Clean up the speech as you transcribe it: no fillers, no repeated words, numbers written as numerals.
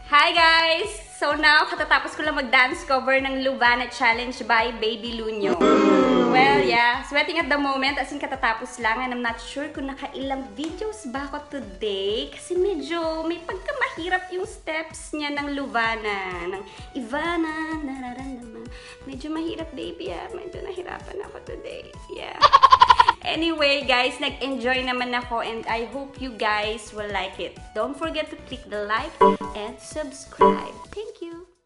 Hi guys! So now, katatapos ko lang mag-dance cover ng Luvana Challenge by Baby Lunyo. Well, yeah, sweating at the moment, as in katatapos lang, and I'm not sure kung nakailang videos ba ako today, kasi medyo may pagkamahirap yung steps niya ng Luvana, ng Ivana, nararamdaman. Medyo mahirap, baby, medyo nahirapan ako today, yeah. Anyway, guys, nag-enjoy naman ako and I hope you guys will like it. Don't forget to click the like and subscribe. Thank you!